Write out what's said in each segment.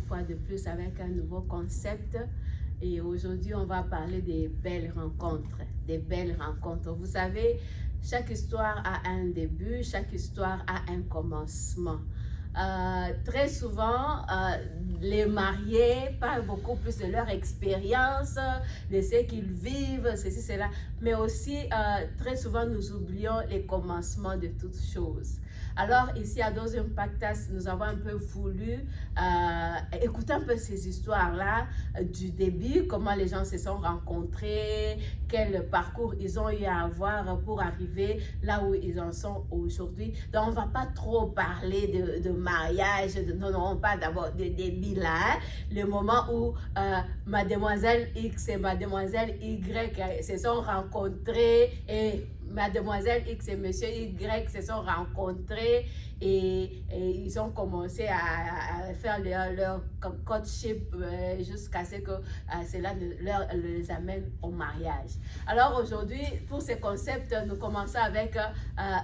fois de plus avec un nouveau concept. Et aujourd'hui, on va parler des belles rencontres. Des belles rencontres. Vous savez, chaque histoire a un début, chaque histoire a un commencement. Très souvent, les mariés parlent beaucoup plus de leur expérience, de ce qu'ils vivent, ceci, cela. Mais aussi, très souvent, nous oublions les commencements de toutes choses. Alors, ici à Dose Impactas, nous avons un peu voulu écouter un peu ces histoires-là du début, comment les gens se sont rencontrés, quel parcours ils ont eu à avoir pour arriver là où ils en sont aujourd'hui. Donc, on ne va pas trop parler de mariage, non, on parle d'abord de début là, hein? Le moment où mademoiselle X et mademoiselle Y se sont rencontrés et mademoiselle X et monsieur Y se sont rencontrés et ils ont commencé à faire leur courtship jusqu'à ce que cela les amène au mariage. Alors aujourd'hui, pour ce concept, nous commençons avec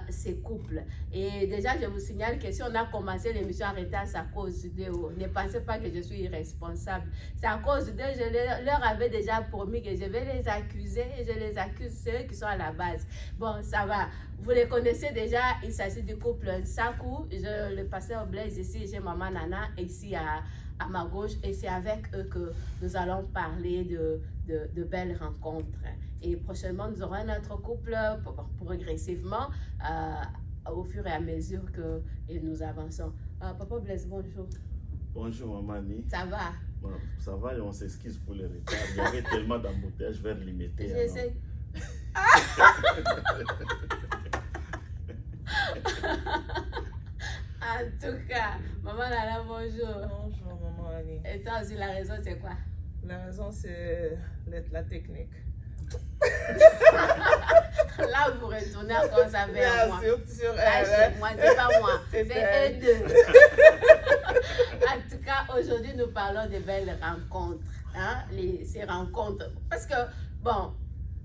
ces couples. Et déjà, je vous signale que si on a commencé l'émission en retard, c'est à cause d'eux. Ne pensez pas que je suis irresponsable. C'est à cause d'eux. Je leur avais déjà promis que je vais les accuser et je les accuse, c'est eux qui sont à la base. Bon, ça va. Vous les connaissez déjà, il s'agit du couple Nsaku. Le pasteur Blaise ici, j'ai Maman Nana ici à ma gauche. Et c'est avec eux que nous allons parler de belles rencontres. Et prochainement, nous aurons un autre couple progressivement au fur et à mesure que nous avançons. Papa Blaise, bonjour. Bonjour, Mamani. Ça va? Bon, ça va et on s'excuse pour le retard. Il y avait tellement d'embouteillages vers limiter. Je sais. En tout cas, Maman Nana, bonjour. Bonjour, Maman Annie. Et toi aussi, la raison, c'est quoi? La raison, c'est la technique. Là, vous retournez encore ça vers moi. Sur Là, chez moi, c'est pas moi, c'est eux deux. En tout cas, aujourd'hui, nous parlons de belles rencontres. Hein? Ces rencontres. Parce que, bon,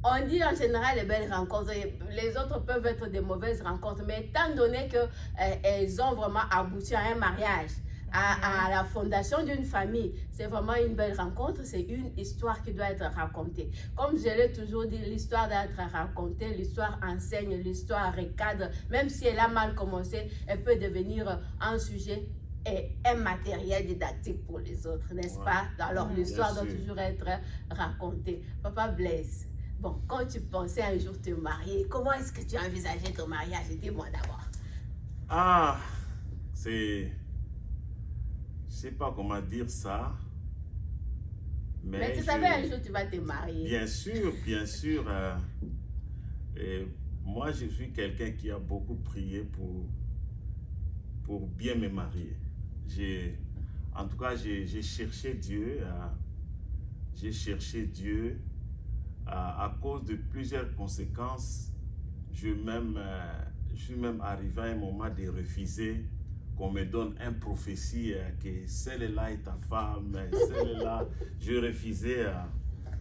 on dit en général les belles rencontres, les autres peuvent être des mauvaises rencontres, mais étant donné qu'elles ont vraiment abouti à un mariage, à la fondation d'une famille, c'est vraiment une belle rencontre, c'est une histoire qui doit être racontée. Comme je l'ai toujours dit, l'histoire doit être racontée, l'histoire enseigne, l'histoire recadre, même si elle a mal commencé, elle peut devenir un sujet et un matériel didactique pour les autres, n'est-ce pas? Alors l'histoire doit toujours être racontée. Papa Blaise, bon, quand tu pensais un jour te marier, comment est-ce que tu envisageais ton mariage? Dis-moi d'abord. Ah, c'est... Je ne sais pas comment dire ça. Mais tu savais un jour tu vas te marier. Bien sûr, bien sûr. Et moi, je suis quelqu'un qui a beaucoup prié pour bien me marier. En tout cas, j'ai cherché Dieu. J'ai cherché Dieu à cause de plusieurs conséquences. Je suis même arrivé à un moment de refuser qu'on me donne une prophétie que celle-là est ta femme, celle-là. Je refusais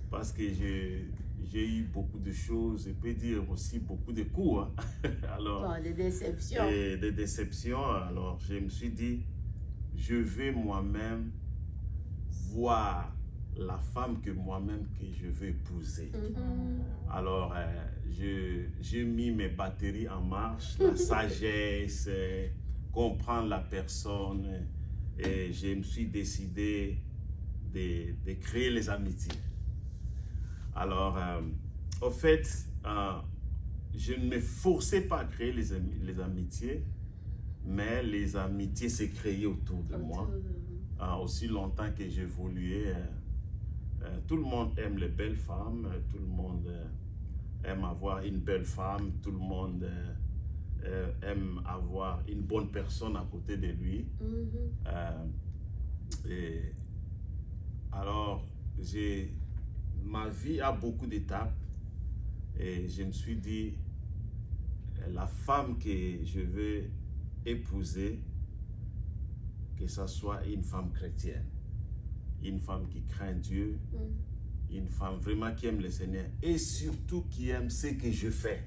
parce que j'ai eu beaucoup de choses, je peux dire aussi beaucoup de coups. Hein. Alors, bon, des déceptions. Et des déceptions. Alors, je me suis dit, je vais moi-même voir la femme que moi-même que je veux épouser. Alors, j'ai mis mes batteries en marche, la sagesse, comprendre la personne, et je me suis décidé de créer les amitiés. Alors, au fait, je ne me forçais pas à créer les amitiés, mais les amitiés s'est créées autour de moi. Aussi longtemps que j'évoluais, tout le monde aime les belles femmes, tout le monde aime avoir une belle femme, tout le monde aime avoir une bonne personne à côté de lui. Et alors, ma vie a beaucoup d'étapes et je me suis dit, la femme que je veux épouser, que ce soit une femme chrétienne, une femme qui craint Dieu, une femme vraiment qui aime le Seigneur et surtout qui aime ce que je fais.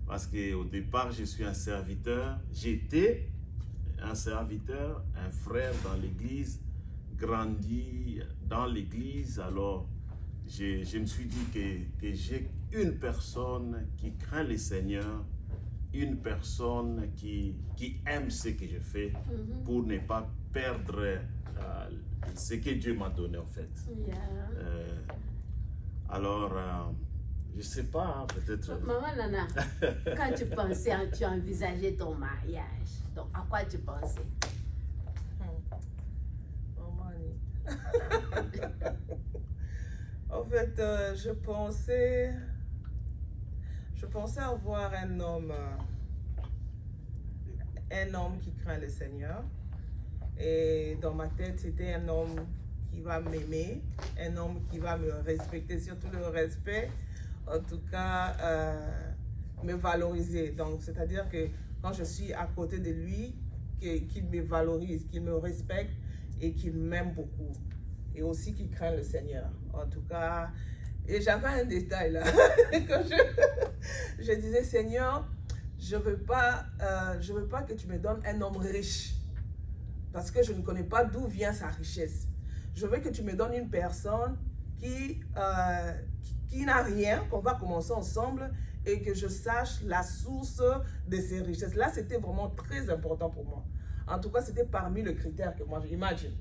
Parce qu'au départ, je suis un serviteur, j'étais un serviteur, un frère dans l'église, grandi dans l'église, alors je me suis dit que j'ai une personne qui craint le Seigneur, une personne qui aime ce que je fais pour ne pas perdre ce que Dieu m'a donné en fait. Yeah. Alors, je ne sais pas, hein, peut-être... Maman Nana, quand tu pensais, tu envisageais ton mariage, donc à quoi tu pensais? En fait, je pensais avoir un homme qui craint le Seigneur. Et dans ma tête, c'était un homme qui va m'aimer, un homme qui va me respecter, surtout le respect, en tout cas, me valoriser. Donc, c'est-à-dire que quand je suis à côté de lui, qu'il me valorise, qu'il me respecte et qu'il m'aime beaucoup. Et aussi qu'il craint le Seigneur. En tout cas, et j'avais un détail là. Quand je disais, Seigneur, je veux pas que tu me donnes un homme riche. Parce que je ne connais pas d'où vient sa richesse. Je veux que tu me donnes une personne qui n'a rien, qu'on va commencer ensemble et que je sache la source de ses richesses. Là, c'était vraiment très important pour moi. En tout cas, c'était parmi les critères que moi j'imagine.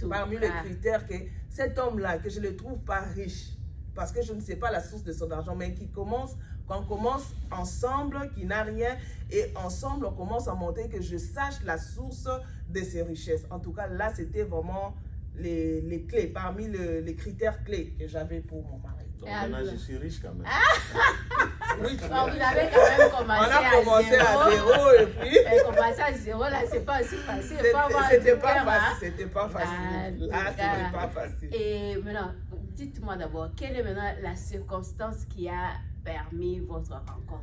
Parmi les critères que cet homme-là, que je ne le trouve pas riche, parce que je ne sais pas la source de son argent, mais qu'on commence ensemble, qui n'a rien, et ensemble on commence à monter, que je sache la source de ses richesses. En tout cas, là, c'était vraiment les clés, parmi les critères clés que j'avais pour mon mari. Donc maintenant, je suis riche quand même. Oui, Bon, vous avez quand même commencé on a commencé à zéro et puis... commencer à zéro, là, c'est pas aussi facile. C'était pas facile. C'était pas facile. Là, c'était pas facile. Et maintenant, dites-moi d'abord, quelle est maintenant la circonstance qui a permis votre rencontre?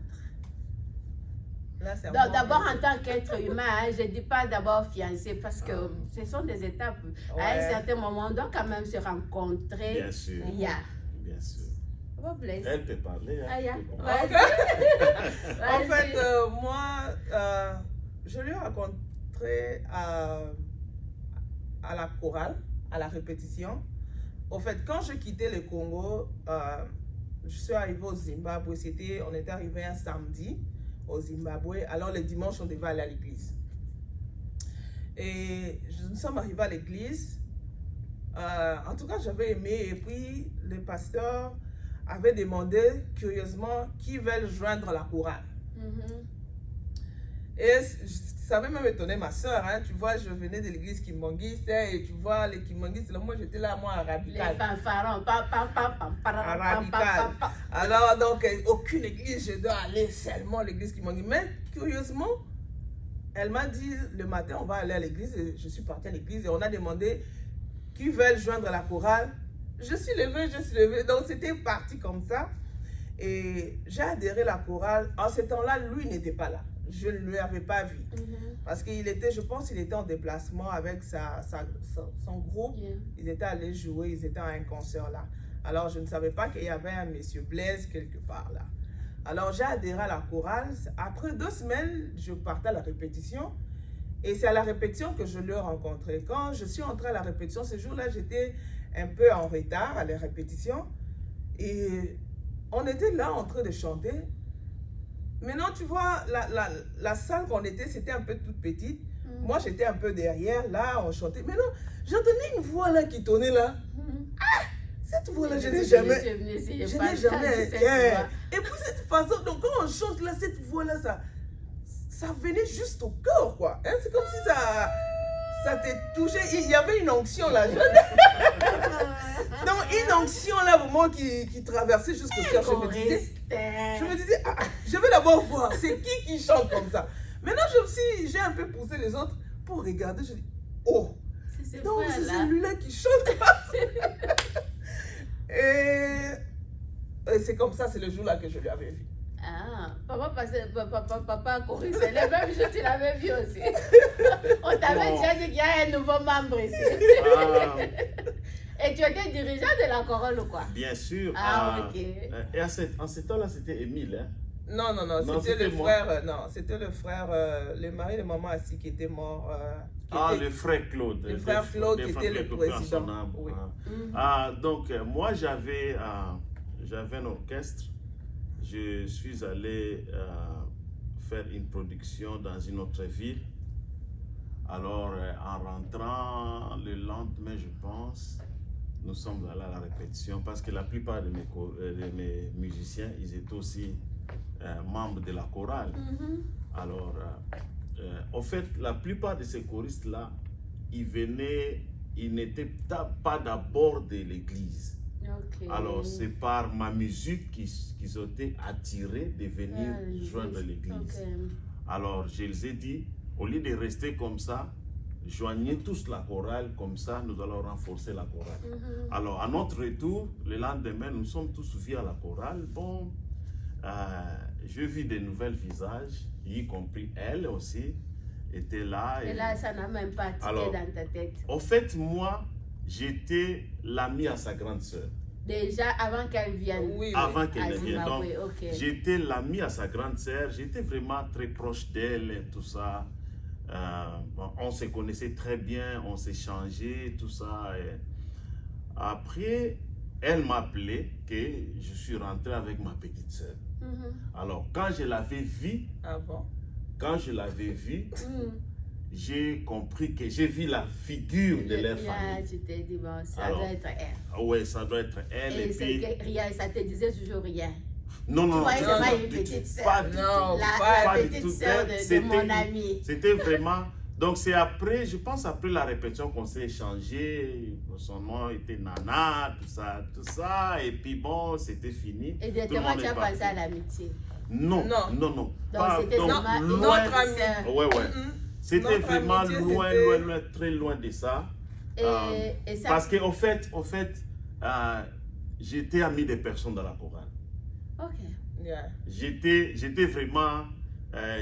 D'abord, en tant qu'être humain, hein, je ne dis pas d'abord fiancé parce que ce sont des étapes. Ouais. À un certain moment, on doit quand même se rencontrer. Bien sûr. Yeah. Bien sûr. God bless. Elle peut parler. Hein. Ah, yeah. En fait, moi, je l'ai rencontré à la chorale, à la répétition. En fait, quand je quittais le Congo, je suis arrivée au Zimbabwe. On était arrivé un samedi au Zimbabwe. Alors, le dimanche, on devait aller à l'église. Et nous sommes arrivés à l'église. En tout cas, j'avais aimé. Et puis, le pasteur avait demandé, curieusement, qui veulent joindre la chorale. Et ça avait même étonné ma soeur. Hein. Tu vois, je venais de l'église Kimbangiste. Et tu vois, les Kimbangistes, moi, j'étais là, moi, à Radical. Les fanfarons. À Radical. Alors, donc, aucune église, je dois aller seulement à l'église Kimbangiste. Mais, curieusement, elle m'a dit, le matin, on va aller à l'église. Et je suis partie à l'église et on a demandé qui veulent joindre la chorale. Je suis levée. Donc, c'était parti comme ça. Et j'ai adhéré à la chorale. En ce temps-là, lui n'était pas là. Je ne lui avais pas vu. Parce qu'il était, je pense qu'il était en déplacement avec son groupe. Yeah. Ils étaient allés jouer, ils étaient à un concert là. Alors, je ne savais pas qu'il y avait un monsieur Blaise quelque part là. Alors, j'ai adhéré à la chorale. Après 2 semaines, je partais à la répétition. Et c'est à la répétition que je l'ai rencontré. Quand je suis entrée à la répétition, ce jour-là, j'étais un peu en retard à la répétition. Et on était là en train de chanter. Maintenant, tu vois, la salle qu'on était, c'était un peu toute petite. Moi, j'étais un peu derrière, là, on chantait. Maintenant, j'entendais une voix là qui tournait là. Ah, cette voix-là, je n'ai jamais. Et puis, cette façon, donc quand on chante là, cette voix-là, ça venait juste au cœur, quoi. Hein? C'est comme si ça te touchait. Il y avait une onction là. Donc, une onction là, vraiment, qui traversait jusqu'au cœur. Je me disais, je vais d'abord voir, c'est qui chante comme ça. Maintenant, j'ai un peu poussé les autres pour regarder. Je dis, oh, donc c'est celui-là qui chante. Et c'est comme ça, c'est le jour-là que je lui avais vu. Ah, papa Corissel, même je te l'avais vu aussi. On t'avait déjà dit qu'il y a un nouveau membre ici. Et tu étais dirigeant de la chorale ou quoi? Bien sûr. Ah, ok. Et en ce temps-là, c'était Émile. Hein? Non, Non, c'était le moi. frère, c'était le frère, le mari de maman Assis qui était mort. Le frère Claude. Le frère Claude qui était le président. Oui. Donc, moi, j'avais un orchestre. Je suis allé faire une production dans une autre ville. Alors, en rentrant le lendemain, je pense, nous sommes allés à la répétition parce que la plupart de mes musiciens, ils étaient aussi membres de la chorale. Alors, en fait, la plupart de ces choristes-là, ils n'étaient pas d'abord de l'église. Okay. Alors, c'est par ma musique qu'ils ont été attirés de venir joindre l'église. Okay. Alors, je les ai dit, au lieu de rester comme ça, joignez tous la chorale, comme ça, nous allons renforcer la chorale. Alors, à notre retour, le lendemain, nous sommes tous vus à la chorale. Bon, je vis de nouveaux visages, y compris elle aussi, était là. Et là, ça n'a même pas tiqué dans ta tête. En fait, moi, j'étais l'ami à sa grande sœur. Déjà, avant qu'elle vienne. Oui. Avant qu'elle Zimbabwe, vienne. Donc, okay. J'étais l'ami à sa grande sœur. J'étais vraiment très proche d'elle et tout ça. On se connaissait très bien, on s'échangeait, tout ça. Et après, elle m'a appelé que je suis rentré avec ma petite sœur. Alors, quand je l'avais vue, j'ai compris que j'ai vu la figure de leur famille. Tu t'es dit, bon, ça doit être elle. Oui, ça doit être elle. Et puis, rien, ça te disait toujours rien. Non, c'est pas une petite sœur. La petite sœur de mon ami. C'était vraiment... Donc, c'est après, je pense après la répétition qu'on s'est échangé. Son nom était Nana, tout ça. Et puis bon, c'était fini. Et directement, tu as pensé à l'amitié? Non. Donc, c'était notre ami. Ouais. C'était vraiment loin, très loin de ça. Et ça... Parce qu'en fait, j'étais ami des personnes dans la chorale. Ok. Yeah. J'étais vraiment,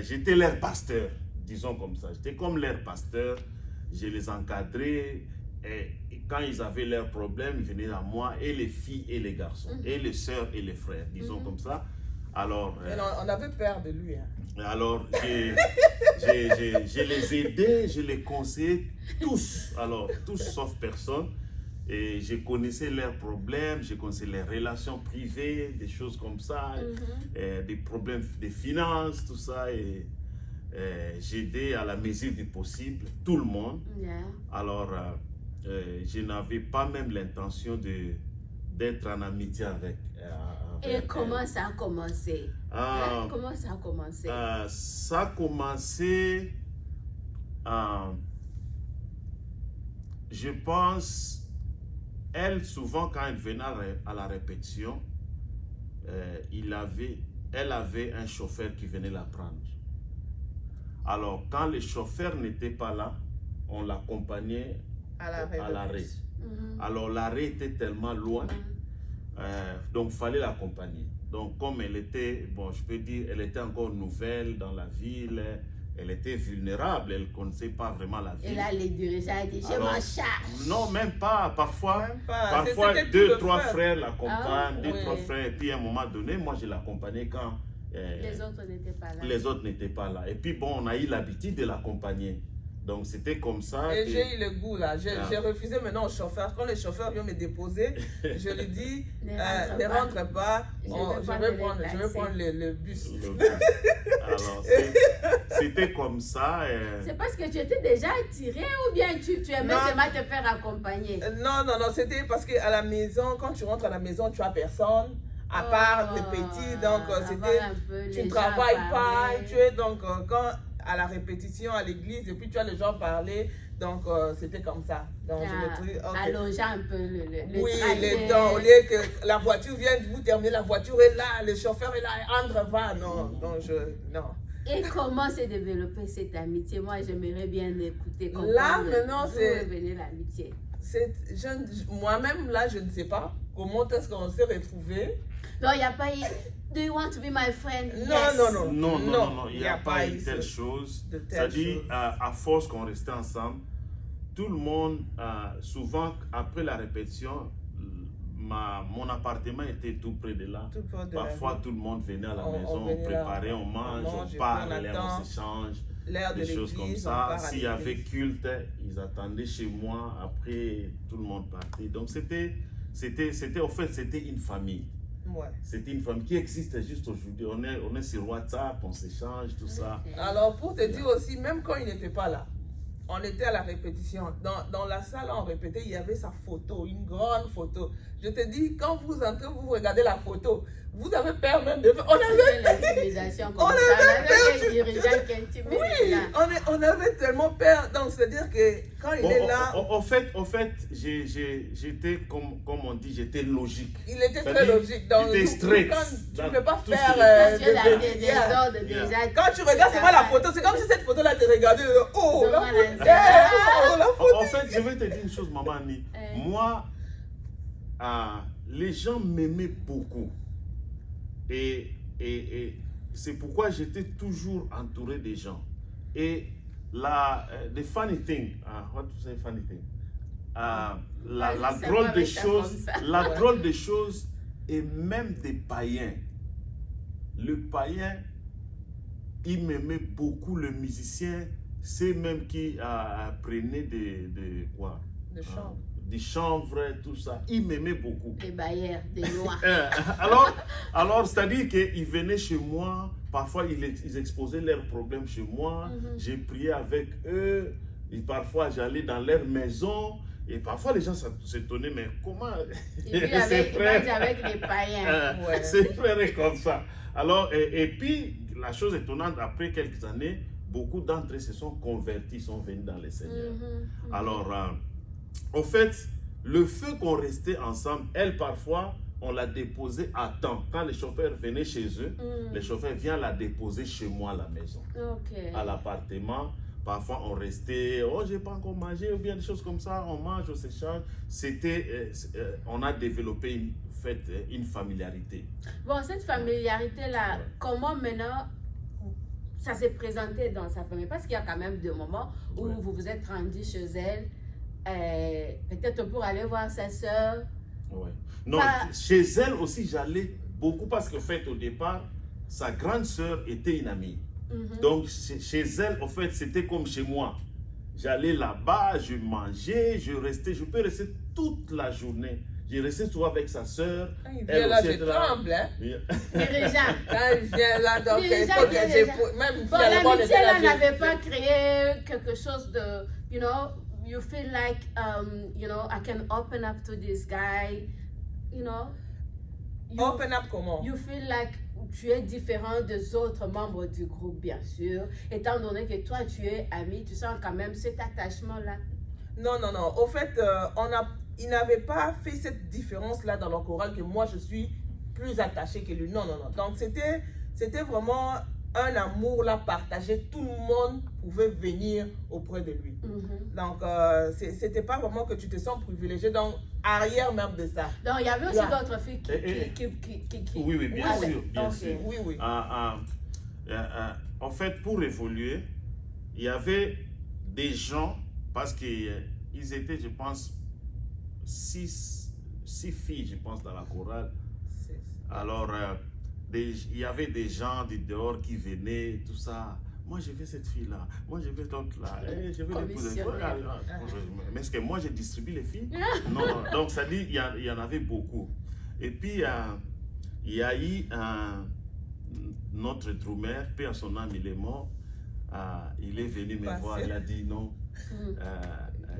j'étais leur pasteur, disons comme ça. J'étais comme leur pasteur, je les encadrais. Et quand ils avaient leurs problèmes, ils venaient à moi, et les filles et les garçons, et les sœurs et les frères, disons comme ça. Alors, on avait peur de lui. Alors, je les aidais, je les conseillais tous, tous sauf personne. Et je connaissais leurs problèmes, je connaissais les relations privées, des choses comme ça, des problèmes de finances, tout ça. Et j'aidais à la mesure du possible tout le monde. Alors, je n'avais pas même l'intention d'être en amitié avec et comment ça a commencé? Comment ça a commencé? Ça a commencé, je pense, elle, souvent quand elle venait à la répétition, elle avait un chauffeur qui venait la prendre. Alors, quand le chauffeur n'était pas là, on l'accompagnait à l'arrêt. Alors, l'arrêt était tellement loin. Donc, il fallait l'accompagner. Donc, comme elle était, bon, je peux dire, elle était encore nouvelle dans la ville, elle était vulnérable, elle ne connaissait pas vraiment la ville. Et là, les dirigeants disaient, je m'en charge. Non, même pas. Parfois, deux, trois frères l'accompagnent, trois frères. Et puis, à un moment donné, moi, je l'accompagnais quand les autres n'étaient pas là. Les autres n'étaient pas là. Et puis, bon, on a eu l'habitude de l'accompagner. Donc, c'était comme ça. Et j'ai eu le goût, là. J'ai refusé maintenant au chauffeur. Quand le chauffeur vient me déposer, je lui dis, ne rentre pas. Je vais prendre le bus. Alors, c'était comme ça. C'est parce que tu étais déjà attiré ou bien tu aimais seulement te faire accompagner? Non, c'était parce qu'à la maison, quand tu rentres à la maison, tu n'as personne. À part les petits, donc tu ne travailles pas. Tu es donc, quand à la répétition à l'église, et puis tu as les gens parler, donc c'était comme ça. Donc je me dis, allonger un peu le oui, trajet. les dents, au lieu que la voiture vienne, vous terminez, la voiture est là, le chauffeur est là, entre va, non. Et comment s'est développée cette amitié? Moi, j'aimerais bien écouter comment maintenant, c'est venu l'amitié. Moi-même, là, je ne sais pas comment est-ce qu'on s'est retrouvés. Non, il n'y a pas eu... Do you want to be my friend? Non, il n'y a pas eu telle chose. C'est-à-dire, à force qu'on restait ensemble, tout le monde, souvent, après la répétition, mon appartement était tout près de là. Tout près de Parfois, tout le monde venait à la On maison, on venait préparait, là, on mange, on on parle, on attend on s'échange, l'heure de des choses comme l'église, on ça. part à S'il y avait l'église. culte, ils attendaient chez moi. Après, tout le monde partait. Donc, c'était une famille. Ouais. C'était une famille qui existe juste aujourd'hui. On est sur WhatsApp, on s'échange, tout ça. Alors, pour te dire aussi, même quand il n'était pas là, on était à la répétition. Dans la salle, on répétait, il y avait sa photo, une grande photo. Je te dis, quand vous entrez, vous regardez la photo, vous avez peur même de... On avait l'intimidation comme ça. On avait des dirigeants qui intimidaient. Oui, on avait tellement peur. Donc, c'est-à-dire que quand il est là... En fait, j'étais, comme on dit, j'étais logique. Il était très logique. Donc, il était straight. Tu ne peux pas tout ce faire... Tu as des ordres déjà. Quand tu regardes seulement la photo, c'est comme si cette photo-là te regardait. Oh, la photo. Oh, la photo. En fait, je vais te dire une chose, maman Annie. Moi, les gens m'aimaient beaucoup. Et c'est pourquoi j'étais toujours entouré des gens. Et the funny thing, what to say funny thing? La drôle des choses, et même des païens. Le païen, il m'aimait beaucoup, le musicien, c'est même qui prenait des chanvres, tout ça. Il m'aimait beaucoup. Des bailleurs, des noirs. alors c'est-à-dire qu'ils venaient chez moi, parfois ils exposaient leurs problèmes chez moi, j'ai prié avec eux, et parfois j'allais dans leur maison, et parfois les gens s'étonnaient, mais comment ces frères avec les païens. Ces frères est comme ça. Alors, et puis, la chose étonnante, après quelques années, beaucoup d'entre eux se sont convertis, sont venus dans les Seigneurs. Alors, en fait, le fait qu'on restait ensemble, elle parfois, on la déposait à temps. Quand les chauffeurs venaient chez eux, les chauffeurs viennent la déposer chez moi à la maison, à l'appartement. Parfois, on restait, oh, j'ai pas encore mangé, ou bien des choses comme ça, on mange, on s'échange. On a développé une familiarité. Bon, cette familiarité-là, comment maintenant ça s'est présenté dans sa famille? Parce qu'il y a quand même des moments où vous vous êtes rendu chez elle, peut-être pour aller voir sa soeur. Ouais. Non, chez elle aussi, j'allais beaucoup parce qu'en fait, au départ, sa grande soeur était une amie. Donc, chez elle, en fait, c'était comme chez moi. J'allais là-bas, je mangeais, je peux rester toute la journée. Je restais souvent avec sa soeur. Il vient là, je tremble. Hein? Dirigeant. Quand il vient là, donc il faut que j'ai... Même bon, l'amitié là n'avait pas créé quelque chose de, you feel like, I can open up to this guy, Open up comment? You feel like tu es différent des autres membres du groupe, bien sûr. Étant donné que toi, tu es ami, tu sens quand même cet attachement-là. Non. Au fait, il n'avait pas fait cette différence-là dans le choral que moi, je suis plus attachée que lui. Non. Donc, c'était vraiment un amour là partagé. Tout le monde pouvait venir auprès de lui. Donc, c'était pas vraiment que tu te sens privilégié. Donc, arrière même de ça. Donc, il y avait aussi d'autres filles qui... Oui, bien sûr. Oui. En fait, pour évoluer, il y avait des gens, parce qu'ils étaient, je pense, 6 filles, je pense, dans la chorale. Alors, il y avait des gens du dehors qui venaient, tout ça. Moi, je veux cette fille-là. Moi, je veux l'autre là. Je veux l'épouser. Mais est-ce que moi, je distribue les filles? Non. Donc, ça dit, il y en avait beaucoup. Et puis, il y a eu notre drummer, paix à son âme, il est mort. Il est venu me voir, il a dit non.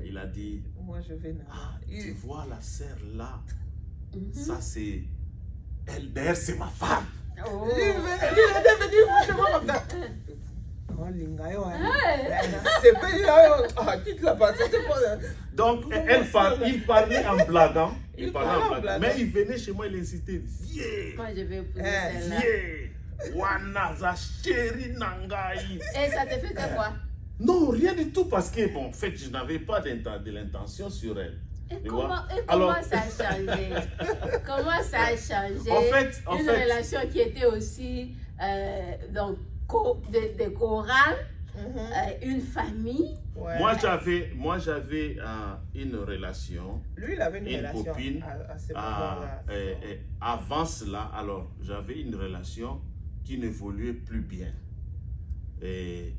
Il a dit, moi, je vais tu vois la sœur là, ça c'est... Elle, d'ailleurs, c'est ma femme. Oh. Il est venu chez moi comme ça. Donc, il parlait en blaguant. Mais il venait chez moi, il insistait, viens. Moi, je vais épouser celle-là. Viens. Wanaza, chérie Nangaï. Et ça te fait quoi? Non, rien du tout, parce que, bon, en fait, je n'avais pas de l'intention sur elle. Et comment ça a changé? Comment ça a changé? En fait, relation qui était aussi de chorale une famille. Ouais. Moi, j'avais une relation. Lui, il avait une relation copine. à ce moment-là. Avant cela, alors, j'avais une relation qui n'évoluait plus bien. Et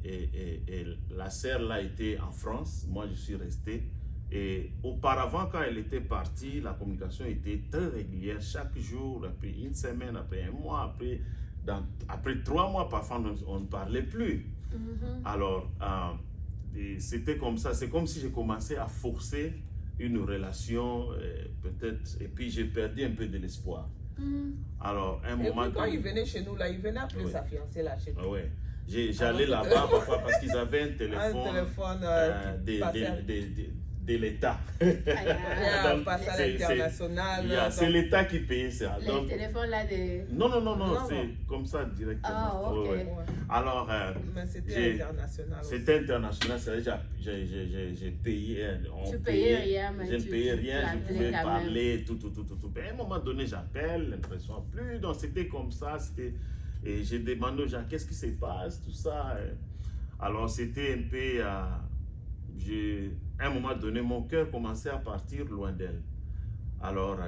la sœur là était en France, moi je suis resté. Et auparavant, quand elle était partie, la communication était très régulière, chaque jour, après une semaine, après un mois, après 3 mois, parfois on ne parlait plus. Alors, c'était comme ça, c'est comme si j'ai commencé à forcer une relation, peut-être, et puis j'ai perdu un peu de l'espoir. Alors, un moment. Et puis quand il venait chez nous, là, il venait appeler sa fiancée là chez nous. Oui. J'allais là-bas parfois parce qu'ils avaient un téléphone de l'État. Passe à l'international. C'est l'État qui payait ça. Les téléphones là de... Non, c'est comme ça directement. Ah, ok. Ouais. Alors, mais c'était international. C'était international, c'est-à-dire j'ai payé. Tu payais rien, mais je ne payais rien, je pouvais parler, même. tout. Mais à un moment donné, j'appelle, l'impression plus. Donc c'était comme ça, et j'ai demandé aux gens qu'est-ce qui se passe, tout ça. Alors c'était un peu, à un moment donné, mon cœur commençait à partir loin d'elle. Alors,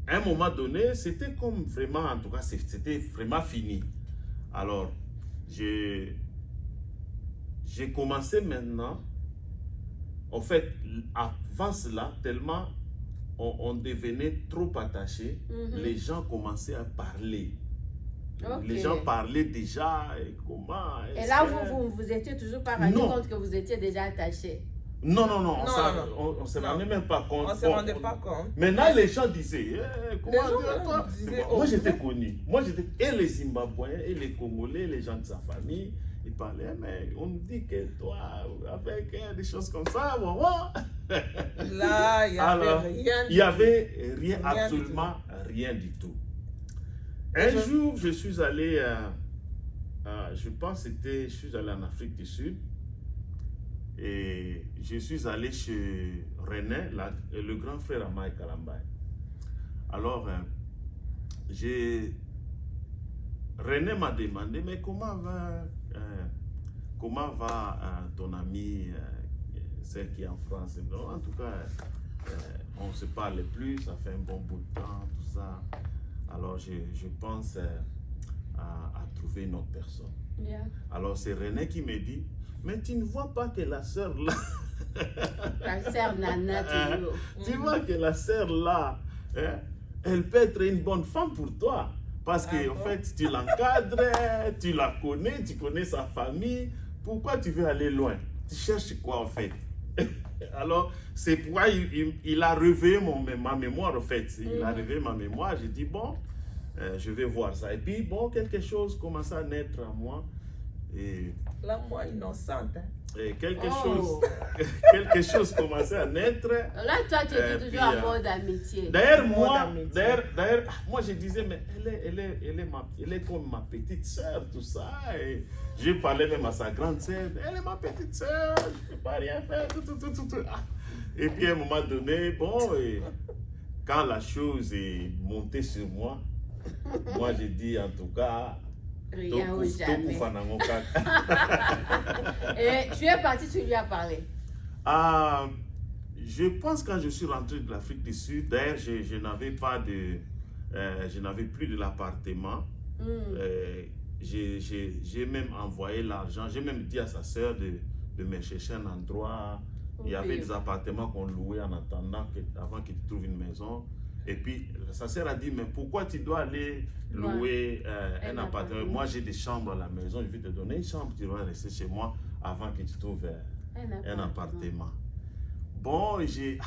à un moment donné, c'était comme vraiment, en tout cas, c'était vraiment fini. Alors, j'ai commencé maintenant, en fait, avant cela, tellement on devenait trop attachés, les gens commençaient à parler. Okay. Les gens parlaient déjà, et comment... Et là, vous étiez toujours pas rendu compte que vous étiez déjà attachés? Non, on ne se rendait même pas compte. On ne se rendait pas compte. Maintenant, les gens disaient, comment disaient, moi, j'étais connu. Et les Zimbabwéens, et les Congolais, les gens de sa famille, ils parlaient, mais on nous dit que toi, avec des choses comme ça, Là, il n'y avait rien. Il n'y avait absolument rien du tout. Un jour, je suis allé, je pense que je suis allé en Afrique du Sud. Et je suis allé chez René, le grand frère à Mike Kalambay. Alors, René m'a demandé, mais comment va ton ami, celle qui est en France? En tout cas, on ne se parle plus, ça fait un bon bout de temps, tout ça. Alors, je pense à trouver une autre personne. Yeah. Alors, c'est René qui me dit, mais tu ne vois pas que la sœur là... La sœur Nana, tu vois que la sœur là, elle peut être une bonne femme pour toi. Parce que, en fait, tu l'encadres, tu la connais, tu connais sa famille. Pourquoi tu veux aller loin? Tu cherches quoi, en fait? Alors, c'est pourquoi il a réveillé ma mémoire, en fait. Il a réveillé ma mémoire. J'ai dit, bon, je vais voir ça. Et puis, bon, quelque chose commençait à naître en moi. Et là, moi, innocente. Et quelque chose commençait à naître. Là, toi, tu étais toujours en mode amitié. D'ailleurs, moi, je disais, mais elle est comme ma petite soeur, tout ça. Et je parlais même à sa grande sœur, elle est ma petite soeur, je ne peux pas rien faire, tout. Et puis, à un moment donné, bon, quand la chose est montée sur moi, moi, j'ai dit, en tout cas, rien ou jamais. Et tu es parti, tu lui as parlé? Je pense que quand je suis rentré de l'Afrique du Sud, d'ailleurs, je n'avais plus de l'appartement. J'ai même envoyé l'argent. J'ai même dit à sa sœur de me chercher un endroit. Il y avait des appartements qu'on louait en attendant, avant qu'il trouve une maison. Et puis, sa sœur a dit, mais pourquoi tu dois aller louer un appartement? Moi, j'ai des chambres à la maison, je vais te donner une chambre, tu dois rester chez moi avant que tu trouves un appartement. Bon, j'ai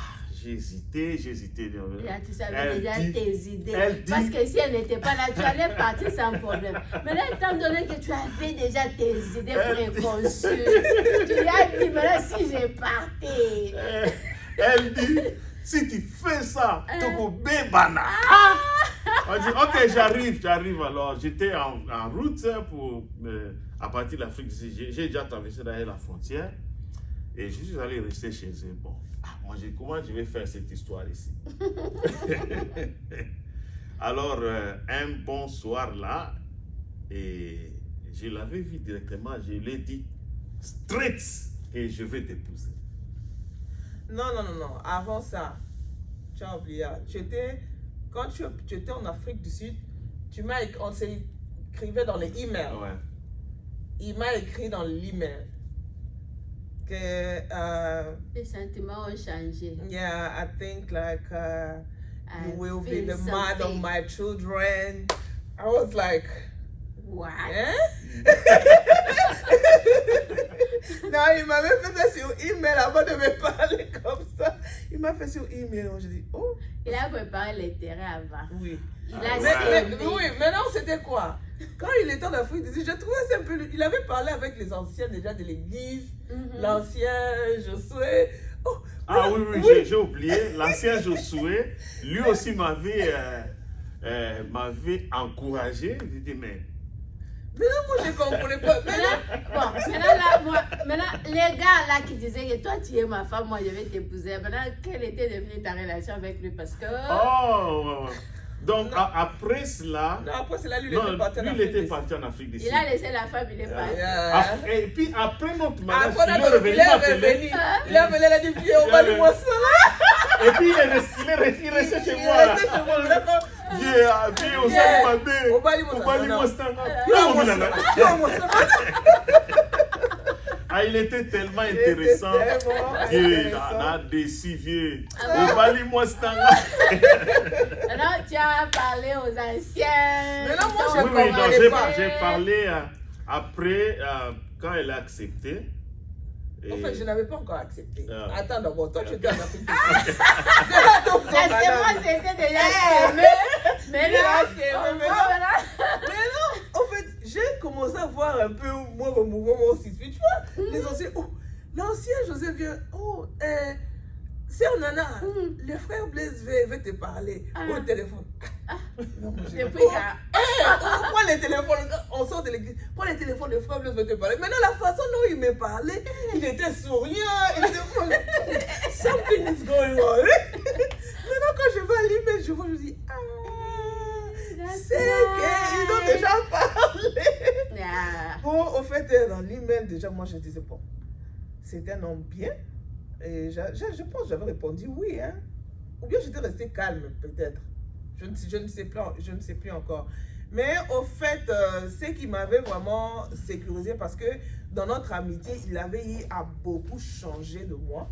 hésité. Là, tu savais déjà tes idées. Parce que si elle n'était pas là, tu allais partir sans problème. Mais là, étant donné que tu avais déjà tes idées préconçues, tu lui as dit, mais là, si j'ai parti. Elle dit, si tu fais ça, tu peux bébana. On dit, ok, j'arrive. Alors, j'étais en route à partir de l'Afrique. J'ai déjà traversé derrière la frontière. Et je suis allé rester chez eux. Bon, moi, comment je vais faire cette histoire ici? Alors, un bon soir là, et je l'avais vu directement, je lui ai dit straight que je vais t'épouser. Non. Avant ça, tu as oublié. Quand tu étais en Afrique du Sud, on s'écrivait dans les emails. Ouais. Il m'a écrit dans l'email que les sentiments ont changé. yeah, I think like you will be feel the man of something. my children. I was like, What? hein? Non, il m'avait fait ça sur email avant de me parler comme ça. Il m'a fait sur email. Je dis, oh. Il a préparé les terrains avant. Oui. Il a Mais, semé. oui, maintenant c'était quoi? Quand il était en Afrique du Sud, je trouvais ça un peu. Il avait parlé avec les anciens déjà de l'église, l'ancien Josué. Oh, Ah oui, j'ai oublié. L'ancien Josué, lui aussi m'avait encouragé. Je dis, mais Maintenant, moi je ne comprenais pas. Maintenant, les gars là qui disaient que toi tu es ma femme, moi je vais t'épouser. Maintenant, quelle était devenue ta relation avec lui? Parce que. oh, donc après cela, Non, après c'est là, lui, il non, était parti en lui, il Afrique était du Sud. parti en Afrique du Sud. Il a laissé la femme, il est parti. Yeah. Et puis après notre Après, mariage, il est revenu. il est revenu, il a dit, viens, on va lui moi ça là. Et puis il est resté chez moi. Il est resté chez moi, d'accord. Viens, on s'en va bien. Au Bali, Au Bali, moi, c'est un Ah, il était tellement intéressant. Vieux, on a décidé, vieux. Au Bali, moi, c'est un Alors, tu as parlé aux anciens. Maintenant, moi, je Oui, comprenais donc pas. j'ai parlé après, quand elle a accepté. Et- En fait, je n'avais pas encore accepté. Ah. Attends d'abord, toi tu étais en Afrique du Sud. La sémence était déjà semée. Mais là, Mais non, en fait, j'ai commencé à voir un peu moi mon mouvement aussi. Tu vois, les anciens, oh, l'ancien Joseph vient, oh, c'est Nana, le frère Blaise veut te parler au téléphone. Non, moi, j'ai depuis on prend les téléphones, on sort de l'église, prends les téléphones, le frère Blaise veut te parler. Maintenant, la façon dont il me parlait, il était souriant, il était something is going on. Maintenant, quand je vais à l'email, je vois, je dis, c'est qu'ils ont déjà parlé. Bon, au fait, dans l'email, déjà, moi, je disais, bon, c'est un homme bien. Et je pense que j'avais répondu oui, hein. Ou bien j'étais restée calme, peut-être. Je ne sais plus encore. Mais au fait, ce qui m'avait vraiment sécurisé, parce que dans notre amitié, il avait eu à beaucoup changer de moi.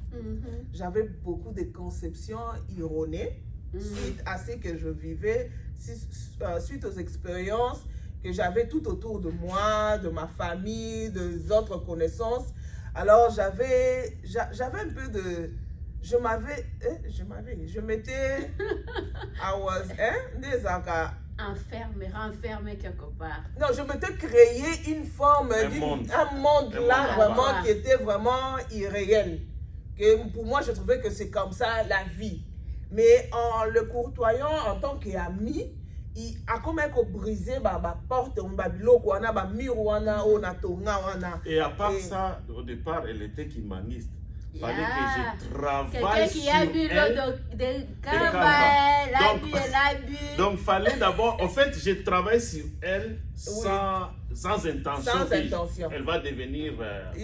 J'avais beaucoup de conceptions erronées suite à ce que je vivais, suite aux expériences que j'avais tout autour de moi, de ma famille, des autres connaissances. Alors j'avais un peu de... Je m'étais... Enfermé quelque part. Non, je m'étais créé une forme, un monde là, vraiment, qui était vraiment irréel. Que pour moi, je trouvais que c'est comme ça la vie. Mais en le courtoyant en tant qu'ami, il a comme un brisé ma porte, ma mur, et à part ça, au départ, elle était kimaniste. Il fallait que je travaille quelqu'un qui a bu l'eau de Kamba, elle a bu. Donc, fallait d'abord, en fait, je travaille sur elle sans intention. Sans intention. Elle va devenir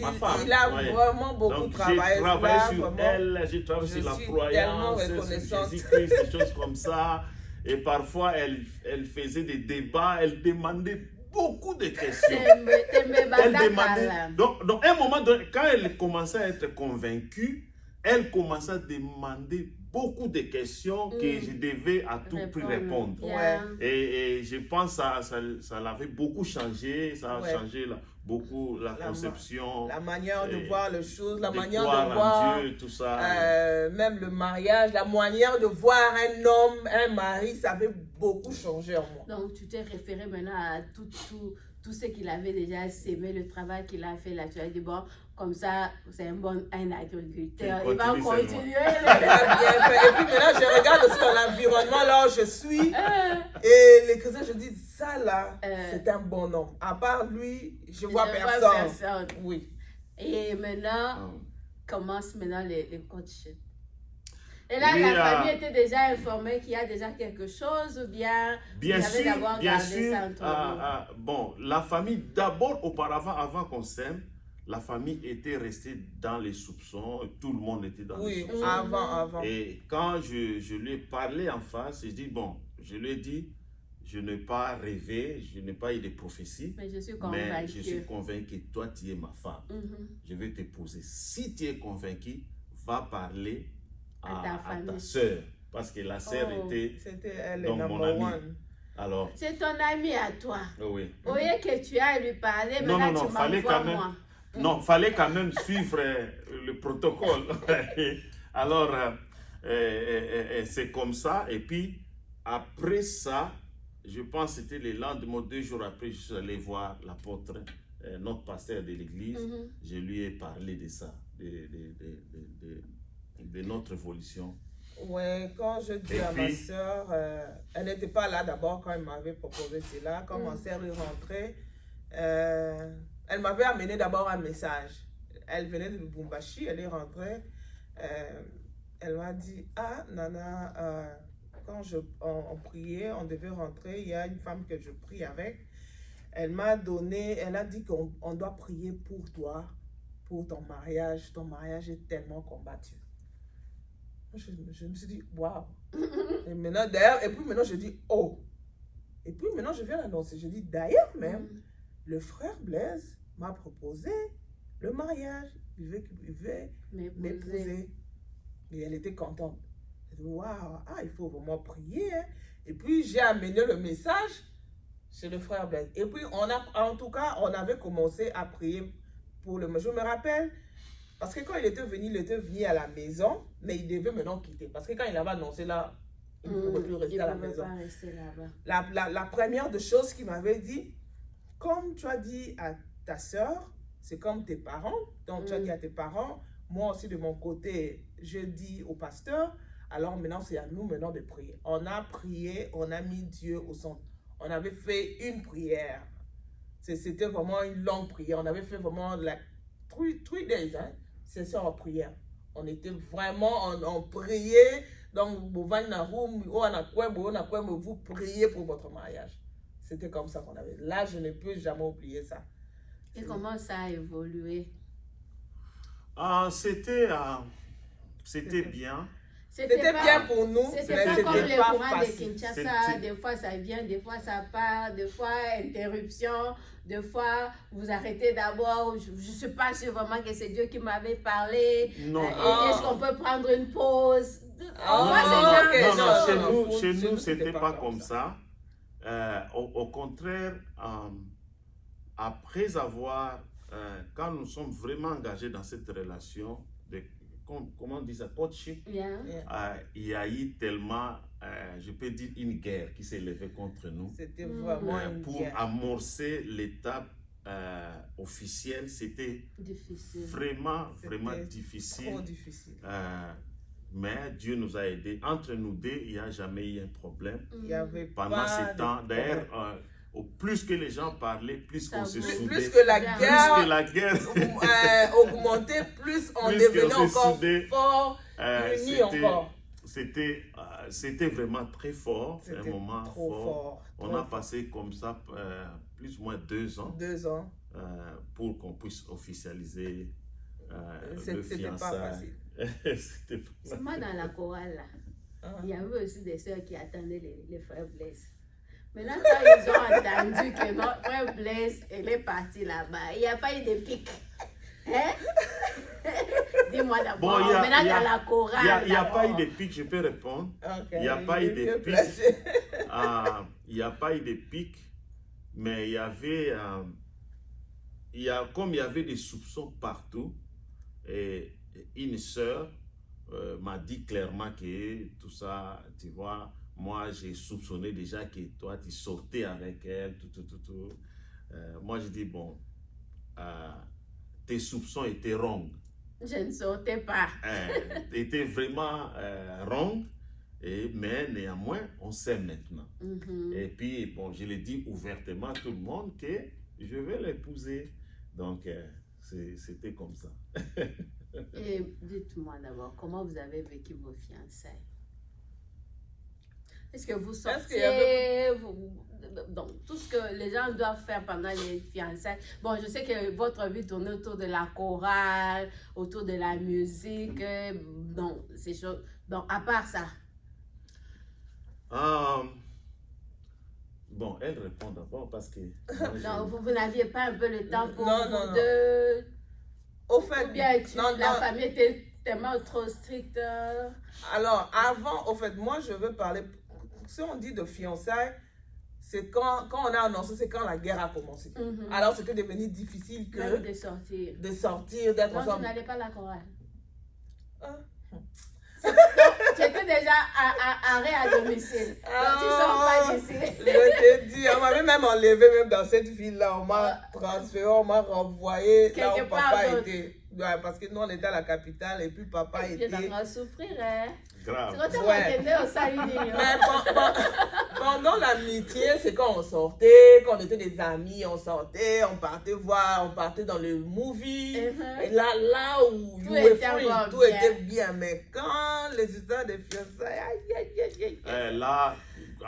ma femme. Il a vraiment beaucoup travaillé. J'ai travaillé sur elle, j'ai travaillé sur la croyance, sur Jésus-Christ, des choses comme ça. Et parfois, elle faisait des débats, elle demandait beaucoup de questions. Elle demandait. Donc, à un moment donné, quand elle commençait à être convaincue, elle commençait à demander beaucoup de questions que je devais à tout prix répondre. Et je pense que ça l'avait beaucoup changé, ça a changé beaucoup la conception. La manière de voir les choses, la manière de voir Dieu, tout ça. Même le mariage, la manière de voir un homme, un mari, ça avait beaucoup changé en moi. Donc tu t'es référé maintenant à tout ce qu'il avait déjà sémé, le travail qu'il a fait là. Tu as dit, bon, comme ça, c'est un agriculteur. Il va continuer. Et puis maintenant, je regarde aussi dans l'environnement là où je suis. Et les chrétiens, je dis, ça là, c'est un bon homme. À part lui, je vois personne. Oui. Et maintenant, commence maintenant les coachs. Et là, Oui, la famille était déjà informée qu'il y a déjà quelque chose ou bien bien vous avez sûr, d'abord bien gardé sûr. ça entre vous? Bon, la famille, d'abord, auparavant, avant qu'on s'aime, la famille était restée dans les soupçons. Tout le monde était dans les Oui, soupçons. avant. Et quand je lui ai parlé en face, je lui ai dit, je n'ai pas rêvé, je n'ai pas eu de prophéties, Mais je suis mais je suis convaincue. convaincu que toi, tu es ma femme. Mhm. Je vais t'épouser. Si tu es convaincu, va parler À ta à ta famille. sœur. Parce que la sœur Oh. était C'était elle, le donc mon number amie. one. Alors, C'est ton ami à toi. oui. Au lieu que tu ailles lui parler, Non, maintenant non, tu fallait m'envoies quand même. moi. Non, fallait quand même suivre le protocole. Alors, c'est comme ça. Et puis, après ça, je pense que c'était le lendemain, 2 jours après, je suis allé voir l'apôtre, notre pasteur de l'église. Mhm. Je lui ai parlé de ça, de notre évolution. Ouais, quand je dis Et à ma puis- soeur, elle n'était pas là d'abord quand elle m'avait proposé cela. Quand ma soeur est rentrée, elle m'avait amené d'abord un message. Elle venait de Lubumbashi, elle est rentrée. Elle m'a dit, ah, Nana, quand on priait, on devait rentrer, il y a une femme que je prie avec. Elle m'a donné, elle a dit qu'on doit prier pour toi, pour ton mariage. Ton mariage est tellement combattu. Je me suis dit, waouh. Et maintenant, d'ailleurs, et puis maintenant, je dis, oh. Et puis maintenant, je viens l'annoncer. Je dis, d'ailleurs même, le frère Blaise m'a proposé le mariage. Il veut m'épouser. Et elle était contente. Elle dit, waouh, il faut vraiment prier. Hein. Et puis, j'ai amené le message chez le frère Blaise. Et puis, en tout cas, on avait commencé à prier pour le mariage. Je me rappelle, parce que quand il était venu à la maison, mais il devait maintenant quitter. Parce que quand il avait annoncé là, il ne pouvait plus rester à la maison. Pas rester là-bas. La première des choses qu'il m'avait dit, comme tu as dit à ta soeur, c'est comme tes parents. Donc tu as dit à tes parents, moi aussi de mon côté, je dis au pasteur, alors maintenant c'est à nous maintenant de prier. On a prié, on a mis Dieu au centre. On avait fait une prière. C'était vraiment une longue prière. On avait fait vraiment la 3 days, hein. C'est ça en prière. On était vraiment, on priait. Donc, vous priez pour votre mariage. C'était comme ça qu'on avait. Là, je ne peux jamais oublier ça. Et comment ça a évolué? C'était bien. C'était bien pour nous, C'était mais pas comme c'était les pas courants de facile. Kinshasa. Des fois ça vient, des fois ça part, des fois interruption, des fois vous arrêtez d'abord. Je ne sais pas si vraiment que c'est Dieu qui m'avait parlé. Non. Est-ce qu'on peut prendre une pause? Chez nous, c'était pas comme ça. Au contraire, après avoir, quand nous sommes vraiment engagés dans cette relation, comment on dit ça, coaching, il y a eu tellement, je peux dire, une guerre qui s'est levée contre nous. C'était vraiment une pour guerre. amorcer l'étape officielle, c'était vraiment difficile. Trop difficile. Mais Dieu nous a aidés. Entre nous deux, il n'y a jamais eu un problème. Il y avait pendant pas ce de temps. D'ailleurs, problème. plus que les gens parlaient, plus qu'on se soudait. Plus que la guerre augmentait, plus on devenait encore fort, unis encore. C'était vraiment très fort. C'était un moment fort. On a passé comme ça plus ou moins 2 ans. 2 ans. Pour qu'on puisse officialiser le C'était pas fiançailles. C'est moi dans la chorale là. Il y avait aussi des sœurs qui attendaient les frères Blaise. Maintenant, quand ils ont entendu que notre frère Blaise est parti là-bas, il n'y a pas eu de pic. Hein? Dis-moi d'abord, maintenant dans la chorale. Il n'y a pas eu de pic, je peux répondre. Il n'y a pas eu de pic. Il n'y a pas eu de pic, mais il y avait, comme il y avait des soupçons partout, et une sœur m'a dit clairement que tout ça, tu vois, moi j'ai soupçonné déjà que toi tu sortais avec elle, tout. Moi je dis bon, tes soupçons étaient wrong. Je ne sortais pas. Étaient vraiment wrong, mais néanmoins on sait maintenant. Et puis bon, je l'ai dit ouvertement à tout le monde que je vais l'épouser. Donc c'était comme ça. Et dites-moi d'abord, comment vous avez vécu vos fiançailles? Est-ce que vous sortiez, donc tout ce que les gens doivent faire pendant les fiançailles? Bon, je sais que votre vie tournait autour de la chorale, autour de la musique, donc ces choses. Donc, à part ça. Bon, elle répond d'abord parce que... Non, vous n'aviez pas un peu le temps pour non, vous deux? Au fait, ou bien la famille était tellement trop stricte? Alors, avant, au fait, moi, je veux parler... Si on dit de fiançailles, c'est quand on a annoncé, c'est quand la guerre a commencé. Alors, c'était devenu difficile de sortir. D'être ensemble. ensemble. Tu n'allais pas à la chorale? Donc, tu étais déjà arrêt à domicile. Donc, tu sors pas d'ici. Je te dis, on m'avait même enlevé même dans cette ville-là. On m'a transféré, on m'a renvoyé là où papa était. Ouais, parce que nous, on était à la capitale et puis papa était... Tu es en train de souffrir, hein? Grave. C'est quand on au salut. Mais pendant l'amitié, c'est quand on sortait, quand on était des amis, on sortait, on partait voir, on partait dans le movie. Et là où tout était bien. Mais quand les histoires de fiançailles, là,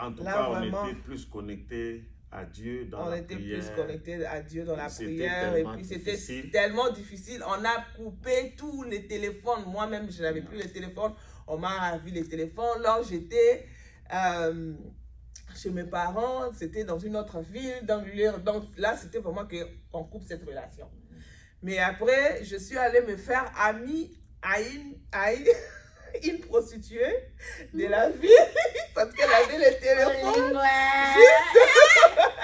en tout cas, on était plus connectés à Dieu dans la prière. On était plus connectés à Dieu dans la prière. Et puis c'était tellement difficile. On a coupé tous les téléphones. Moi-même, je n'avais plus les téléphones. On m'a ravi les téléphones. Là, j'étais chez mes parents. C'était dans une autre ville. Donc là, c'était vraiment qu'on coupe cette relation. Mais après, je suis allée me faire amie à une prostituée de la ville parce qu'elle avait les téléphones.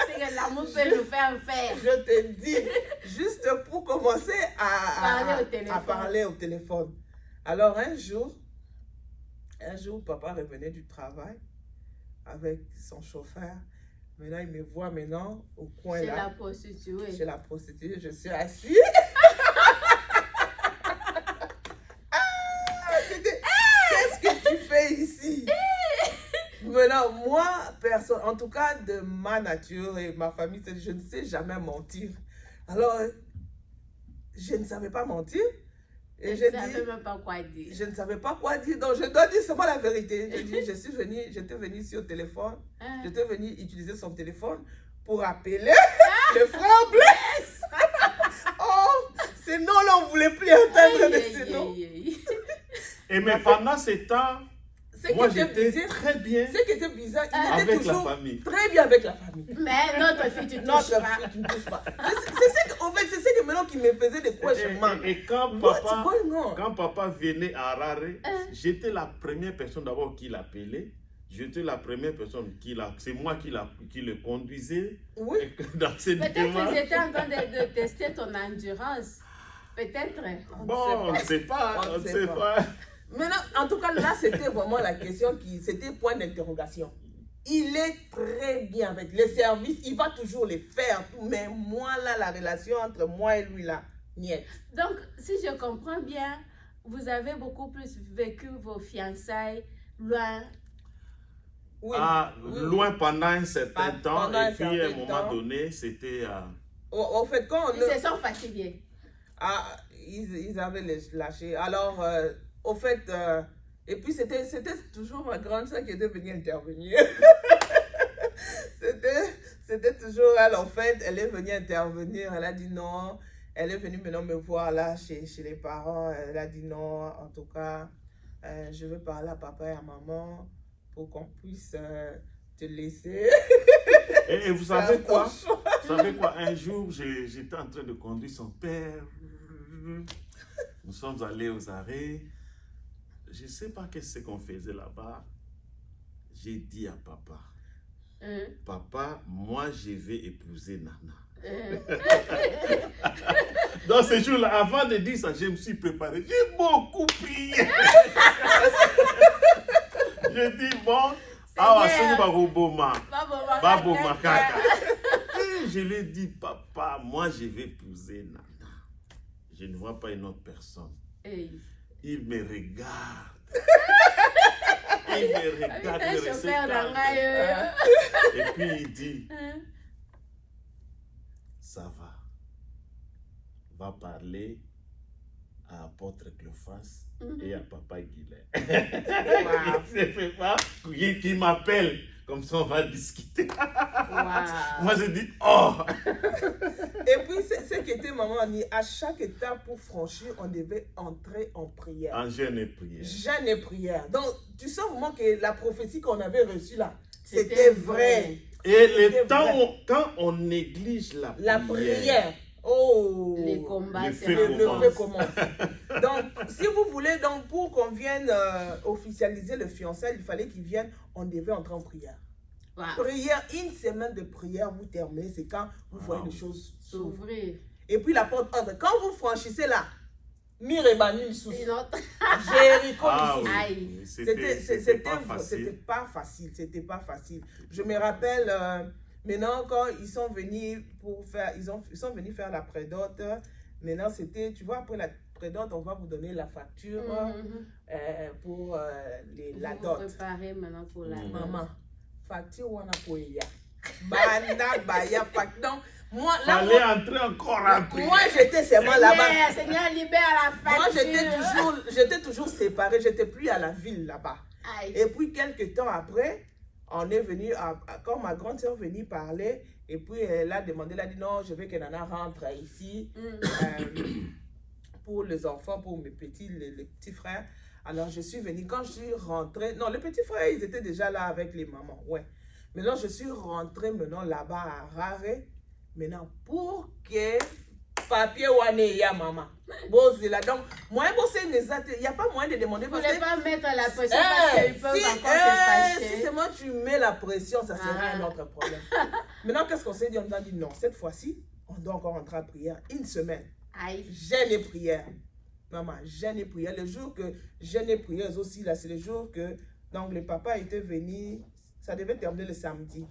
C'est que l'amour peut nous faire faire. Je te dis, juste pour commencer à parler au téléphone. Alors un jour, papa revenait du travail avec son chauffeur. Maintenant, il me voit maintenant au coin chez là. La prostituée. Chez la prostituée. Je suis assise. Qu'est-ce que tu fais ici? Maintenant, moi, personne, en tout cas de ma nature et ma famille, je ne sais jamais mentir. Alors, je ne savais pas mentir. Et je ne savais même pas quoi dire. Je ne savais pas quoi dire. Donc, je dois dire seulement la vérité. Je dis, j'étais venue ici au téléphone. J'étais venue utiliser son téléphone pour appeler le frère Blaise. Oh, ces noms-là, on ne voulait plus entendre de ces noms. Et mais pendant ce temps, moi j'étais très bien Ce qui était bizarre, il était avec toujours la famille. Très bien avec la famille. Mais notre fille, tu ne touches pas. C'est ce que maintenant qui me faisait des cauchemars. Et quand papa venait à Harare, j'étais la première personne d'abord qui l'appelait. J'étais la première personne c'est moi qui le conduisais. Oui. Dans cette Peut-être que j'étais en train de tester ton endurance. Peut-être. Bon, on ne sait pas. On ne sait pas. Maintenant, en tout cas, là, c'était vraiment la question c'était point d'interrogation. Il est très bien avec les services, il va toujours les faire, mais moi, là, la relation entre moi et lui, là, niet. Donc, si je comprends bien, vous avez beaucoup plus vécu vos fiançailles loin. Oui, loin pendant un certain temps, et puis à un moment donné, c'était... Au fait, quand ils se sont fatigués. Ils avaient lâché. Alors, au fait, et puis c'était toujours ma grande soeur qui était venue intervenir. C'était toujours elle, en fait, elle est venue intervenir. Elle a dit non. Elle est venue maintenant me voir là chez les parents. Elle a dit non, en tout cas, je veux parler à papa et à maman pour qu'on puisse te laisser. Et vous savez quoi? Vous savez quoi? Un jour, j'étais en train de conduire son père. Nous sommes allés aux arrêts. Je ne sais pas qu'est-ce qu'on faisait là-bas. J'ai dit à papa, papa, moi je vais épouser Nana. Dans ce jour-là, avant de dire ça, je me suis préparé. J'ai beaucoup prié. J'ai dit, bon, je lui ai dit, papa, moi je vais épouser Nana. Je ne vois pas une autre personne. Il me regarde. Il me regarde, et puis il dit, ça va. Va parler à apôtre Cléophas et à papa Guilain. Wow. qui m'appelle, comme ça on va discuter. Wow. Moi je dis, oh. Et puis, ce qui était, maman, à chaque étape pour franchir, on devait entrer en prière. En jeûne et prière. Jeûne et prière. Donc, tu sens vraiment que la prophétie qu'on avait reçue là, c'était vrai. Et le temps, quand on néglige la prière, oh, les combats, le c'est feu commence. Donc, si vous voulez, donc, pour qu'on vienne officialiser le fiançailles, il fallait qu'il vienne, on devait entrer en prière. wow. Prière, une semaine de prière, vous terminez, c'est quand vous voyez les choses s'ouvrir. S'ouvrir. Et puis la porte entre. Quand vous franchissez là, Mirebanil sous Une autre. Jéricho. ah, oui. Aïe. C'était pas facile. C'était pas facile. C'était pas facile. Je me rappelle maintenant quand ils sont venus pour faire, ils sont venus faire la prédote. Maintenant c'était, tu vois, après la prédote, on va vous donner la facture pour la dot. Vous préparez maintenant pour la dot. Maman, facture ou on a pour ya. Banda baya facture. Donc moi là, fallait entrer encore en prière. moi j'étais seulement là-bas. Seigneur, libère la facture. Moi, j'étais toujours séparée, j'étais plus à la ville là-bas. Aïe. Et puis, quelques temps après, on est venu, quand ma grande soeur est venue parler, et puis elle a demandé, elle a dit non, je veux que Nana rentre ici pour les enfants, pour mes petits, les petits frères. Alors, je suis venue, quand je suis rentrée, non, les petits frères, ils étaient déjà là avec les mamans, ouais. Maintenant, je suis rentrée maintenant là-bas à Rare. Maintenant, pour que papier wane ya maman. Bozila. Donc, moi, il n'y a pas moyen de demander. Vous ne voulez pas mettre la pression parce qu'ils peuvent encore se fâcher. Si seulement tu mets la pression, ça sera un autre problème. Maintenant, qu'est-ce qu'on s'est dit? On a dit non, cette fois-ci, on doit encore entrer à prière. Une semaine. Aïe. Jeûne et prière. Maman, jeûne et prière. Le jour que jeûne et prière aussi, là, c'est le jour que donc, le papa était venu, ça devait terminer le samedi.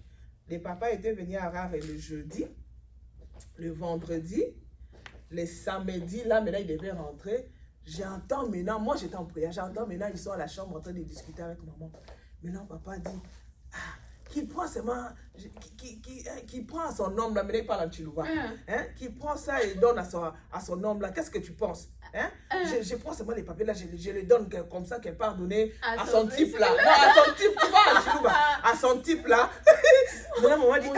Les papas étaient venus à Rare le jeudi. Le vendredi, le samedi, là, maintenant, ils devaient rentrer. J'entends maintenant, moi j'étais en prière, j'entends maintenant, ils sont à la chambre en train de discuter avec maman. Maintenant, papa dit, qui prend seulement, qui prend son homme là, maintenant il parle en Chilouba, qui prend ça et donne à son homme là, qu'est-ce que tu penses? Je prends seulement les papiers là, je les donne comme ça qu'elle part donner à son type là. Non, à son type, tu vois, en Chilouba, à son type là. Maintenant, maman dit,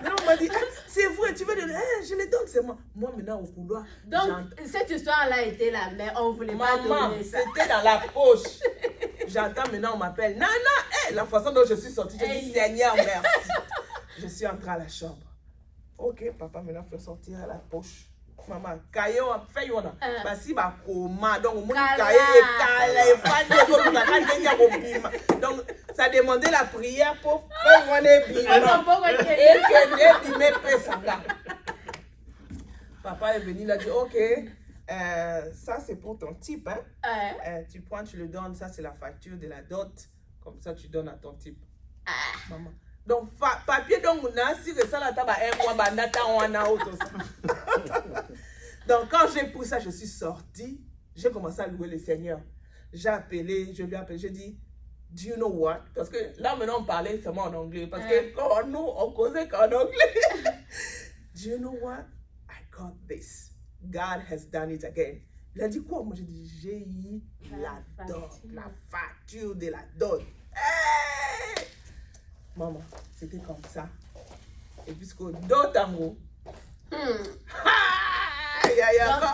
maman dit, c'est vrai, tu veux le je les donne, c'est moi. Moi maintenant au couloir. Donc, cette histoire-là était là, mais on ne voulait pas donner ça. C'était dans la poche. J'entends maintenant, on m'appelle. Nana, la façon dont je suis sortie, je dis Seigneur, merci. Je suis entrée à la chambre. Ok, papa maintenant fait sortir à la poche. Maman, caillou, fait yona. Basi ba koma, donc mon caillou donc ça demandait la prière pour faire one bima. Papa est venu, il a dit ok. Ça c'est pour ton type, hein? Tu prends, tu le donnes, ça c'est la facture de la dot, comme ça tu donnes à ton type. Maman. Donc papier donc on a si ça la taba mois bandata on a auto ça. Donc quand j'ai pris ça, je suis sortie, j'ai commencé à louer le Seigneur. J'ai appelé, je lui ai appelé, j'ai dit do you know what? Parce que là maintenant on parlait seulement en anglais parce que quand nous on causait qu'en anglais. Do you know what? I got this. God has done it again. Il a dit quoi? Moi, j'ai dit, j'ai eu la dot, la facture de la dot. Hey! Maman, c'était comme ça. Et puisque dot en gros. Donc,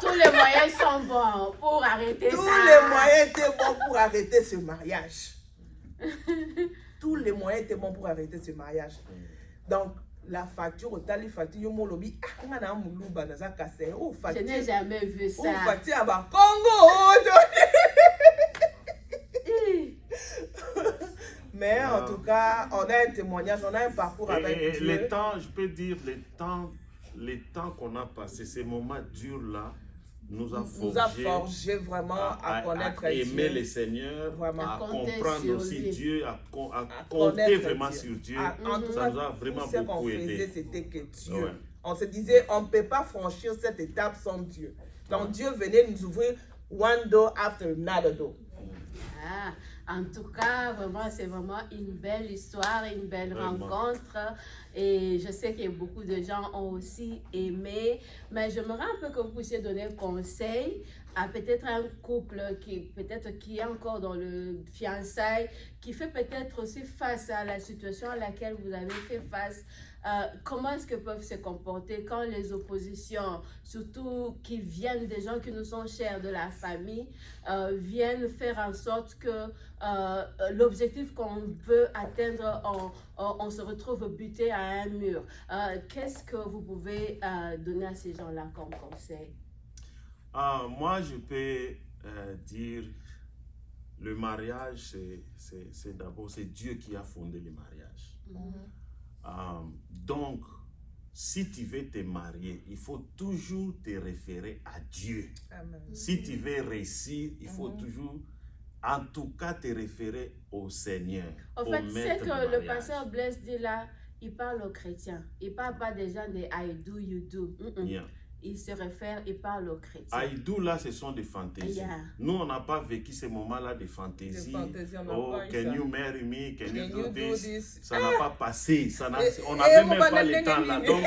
tous les moyens sont bons pour arrêter ça. Tous les moyens étaient bons pour arrêter ce mariage. Tous les moyens étaient bons pour arrêter ce mariage. Donc, la facture au tali facture yo mo lobi ngana muluba na za kase o facture. Je n'ai jamais vu ça. O facture ba Congo. Mais en tout cas, on a un témoignage, on a un parcours avec Dieu. Les temps, je peux dire les temps qu'on a passé, ces moments durs là, nous a forgé vraiment à connaître à aimer Dieu. Le Seigneur, vraiment. à comprendre aussi Dieu, à compter vraiment sur Dieu. En tout ça cas, nous a vraiment tout ce beaucoup qu'on aidé. faisait, c'était que Dieu. On se disait, on ne peut pas franchir cette étape sans Dieu. Donc Dieu venait nous ouvrir one door after another door. En tout cas, vraiment, c'est vraiment une belle histoire, une belle rencontre. Et je sais que beaucoup de gens ont aussi aimé. Mais j'aimerais un peu que vous puissiez donner un conseil à peut-être un couple qui est encore dans le fiançailles, qui fait peut-être aussi face à la situation à laquelle vous avez fait face. Comment est-ce que peuvent se comporter quand les oppositions, surtout qui viennent des gens qui nous sont chers de la famille, viennent faire en sorte que l'objectif qu'on veut atteindre, on se retrouve buté à un mur. Qu'est-ce que vous pouvez donner à ces gens-là comme conseil? Moi, je peux dire, le mariage, c'est d'abord, c'est Dieu qui a fondé le mariage. Donc, si tu veux te marier, il faut toujours te référer à Dieu. Amen. Si tu veux réussir, il faut toujours, en tout cas, te référer au Seigneur. En fait, c'est que le pasteur Blaise dit là, il parle aux chrétiens. Il ne parle pas des gens des I do, you do. Yeah. Il se réfère, il parle aux chrétiens. I do, là, ce sont des fantaisies. Yeah. Nous, on n'a pas vécu ces moments-là de fantaisies. Oh, can you marry me? Can you do this? Ça Ah. n'a pas passé. On n'avait même pas le temps là. Donc,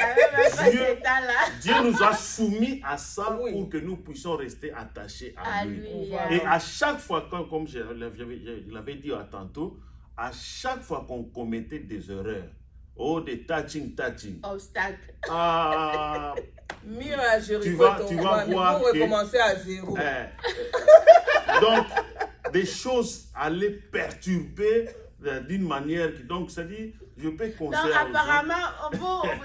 Dieu nous a soumis à ça pour que nous puissions rester attachés à lui. Et à chaque fois, comme je l'avais dit tantôt, à chaque fois qu'on commettait des erreurs, des touching. Obstacle. Mieux à gérer. Tu vas voir que recommencer à zéro. Donc, des choses allaient perturber d'une manière qui, donc, ça dit, je peux conseiller. Donc, apparemment,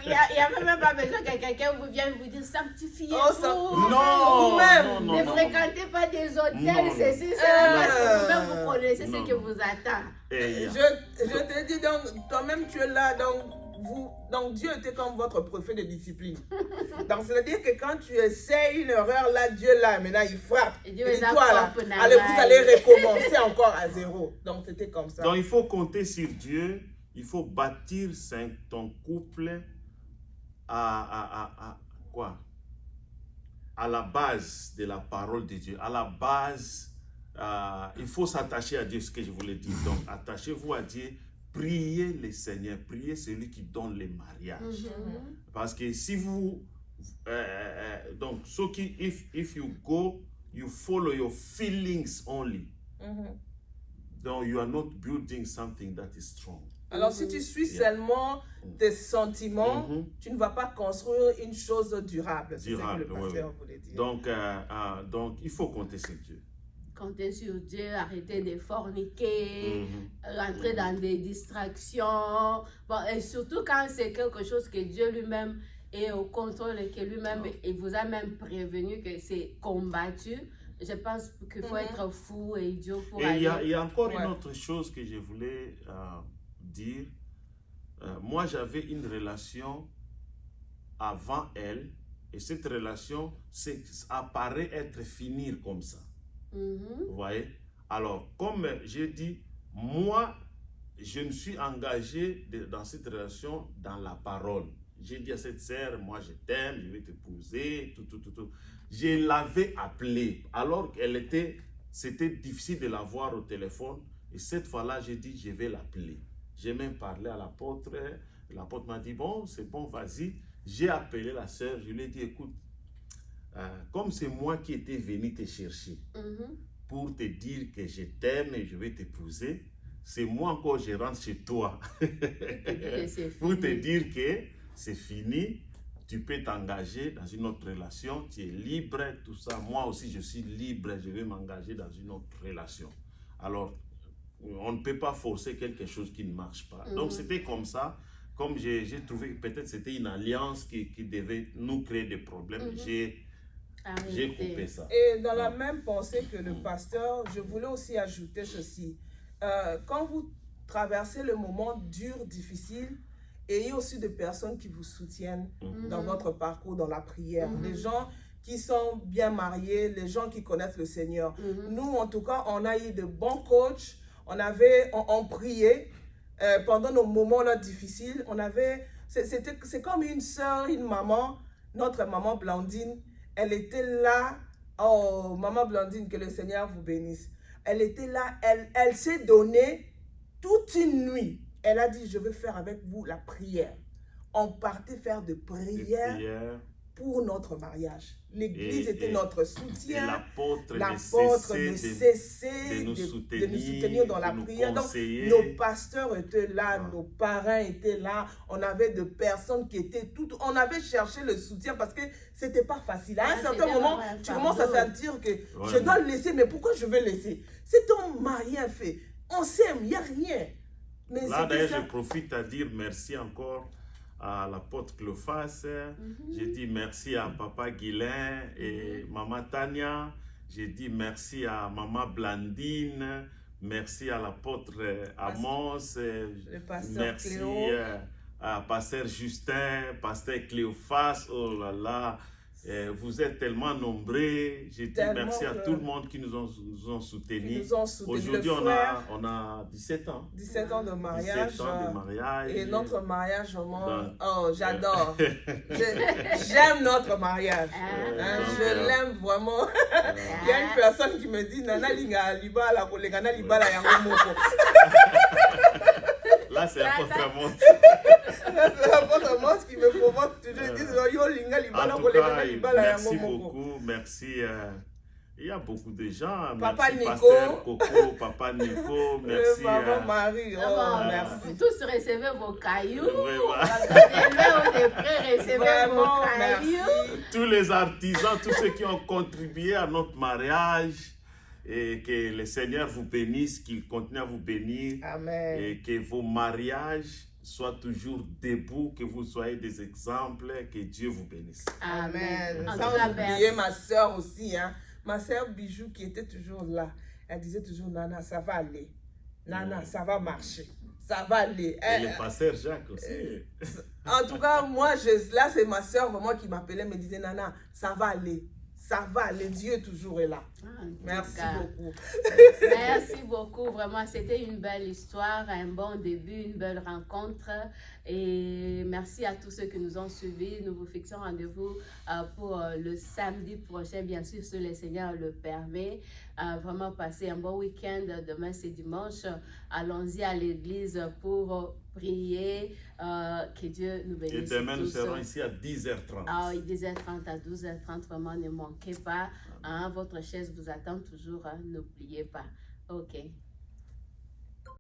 il n'y avait même pas besoin que quelqu'un vous vienne vous dire sanctifiez-vous. Non. Ne fréquentez pas des hôtels, ceci, cela, parce que vous-même vous connaissez ce que vous attend. Je te dis donc, toi-même tu es là, donc Dieu était comme votre préfet de discipline. Donc c'est-à-dire que quand tu essaies une erreur là, Dieu là, maintenant il frappe. Et toi là, allez, vous allez recommencer encore à zéro. Donc c'était comme ça. Donc il faut compter sur Dieu, il faut bâtir ton couple à quoi? À la base de la parole de Dieu, à la base, il faut s'attacher à Dieu, ce que je voulais dire. Donc attachez-vous à Dieu. Priez le Seigneur, priez celui qui donne les mariages. Parce que si vous, donc, so if you go, you follow your feelings only. Donc, you are not building something that is strong. Alors, si tu suis seulement tes sentiments, tu ne vas pas construire une chose durable. C'est ce que le pasteur voulait dire. Donc, il faut compter sur Dieu. Comptez sur Dieu, arrêtez de forniquer, rentrer dans des distractions. Bon, et surtout quand c'est quelque chose que Dieu lui-même est au contrôle et que lui-même il vous a même prévenu que c'est combattu. Je pense qu'il faut être fou et idiot pour aller. Il y a encore une autre chose que je voulais dire. Moi, j'avais une relation avant elle et cette relation apparaît être finir comme ça. Vous voyez? Alors, comme j'ai dit, moi, je me suis engagé dans cette relation dans la parole. J'ai dit à cette sœur, moi je t'aime, je vais t'épouser, tout. Je l'avais appelée, alors c'était difficile de la voir au téléphone. Et cette fois-là, j'ai dit, je vais l'appeler. J'ai même parlé à l'apôtre. L'apôtre m'a dit, bon, c'est bon, vas-y. J'ai appelé la sœur, je lui ai dit, écoute, comme c'est moi qui étais venu te chercher pour te dire que je t'aime et je vais t'épouser, c'est moi encore je rentre chez toi pour te dire que c'est fini, tu peux t'engager dans une autre relation, tu es libre, tout ça. Moi aussi je suis libre, je vais m'engager dans une autre relation. Alors, on ne peut pas forcer quelque chose qui ne marche pas. Donc c'était comme ça. Comme j'ai trouvé que peut-être c'était une alliance qui devait nous créer des problèmes, j'ai coupé ça. Et dans la même pensée que le pasteur, je voulais aussi ajouter ceci. Quand vous traversez le moment dur, difficile, ayez aussi des personnes qui vous soutiennent dans votre parcours, dans la prière. Les gens qui sont bien mariés, les gens qui connaissent le Seigneur. Nous, en tout cas, on a eu de bons coachs. On priait pendant nos moments-là difficiles. C'est comme une soeur, une maman, notre maman Blandine. Elle était là. Oh, maman Blandine, que le Seigneur vous bénisse. Elle était là, elle s'est donnée toute une nuit. Elle a dit, je veux faire avec vous la prière. on partait faire des prières pour notre mariage. L'église était notre soutien. L'apôtre ne cessait de nous soutenir dans la prière. Donc, nos pasteurs étaient là, nos parents étaient là. On avait des personnes qui étaient toutes... On avait cherché le soutien parce que ce n'était pas facile. À un certain moment, tu commences à sentir que je dois le laisser, mais pourquoi je vais laisser? C'est ton mari a fait. On s'aime, il n'y a rien. Mais là, d'ailleurs, je profite à dire merci encore à l'apôtre Cléophas. J'ai dit merci à papa Guilain et maman Tania. J'ai dit merci à maman Blandine. Merci à l'apôtre Amos. Merci à pasteur Justin, pasteur Cléophas. Oh là là. Vous êtes tellement nombreux. J'ai dit merci à tout le monde qui nous ont soutenus. Aujourd'hui, on a 17 ans. 17 ans de mariage. 17 ans de mariage. Et notre mariage, vraiment, oh, j'adore. J'aime notre mariage. Je l'aime vraiment. Il y a une personne qui me dit, Nana Linga Libala, Kolekana Libala Yangomoko. Là, c'est l'apôtre Amos. C'est l'apôtre Amos qui me provoque toujours. Ils disent, Yo Linga Libala, Kolekana Libala Yangomoko. Merci beaucoup. Merci. Il y a beaucoup de gens. Papa merci, Nico. Pasteur Coco, Papa Nico. Merci. Maman Marie. Oh, merci. Tous recevez vos cailloux. Regardez-le de près, recevez vos cailloux. Tous les artisans, tous ceux qui ont contribué à notre mariage. Et que le Seigneur vous bénisse, qu'il continue à vous bénir. Amen. Et que vos mariages soient toujours debout, que vous soyez des exemples, que Dieu vous bénisse. Amen. Sans oublier ma soeur aussi, hein. Ma soeur Bijou qui était toujours là. Elle disait toujours, Nana, ça va aller. Nana, ça va marcher. Ça va aller. Et le pasteur Jacques aussi. En tout cas, moi, là, c'est ma soeur vraiment qui m'appelait, me disait, Nana, ça va aller. Ça va, le Dieu toujours est là. Merci beaucoup. Merci beaucoup. Vraiment, c'était une belle histoire, un bon début, une belle rencontre. Et merci à tous ceux qui nous ont suivis. Nous vous fixons rendez-vous pour le samedi prochain, bien sûr, si le Seigneur le permet. Vraiment, passer un bon week-end. Demain, c'est dimanche. Allons-y à l'église pour prier. Que Dieu nous bénisse. Et demain, nous serons ici à 10h30. Ah oui, 10h30 à 12h30. Vraiment, ne manquez pas. Votre chaise vous attend toujours. N'oubliez pas. OK.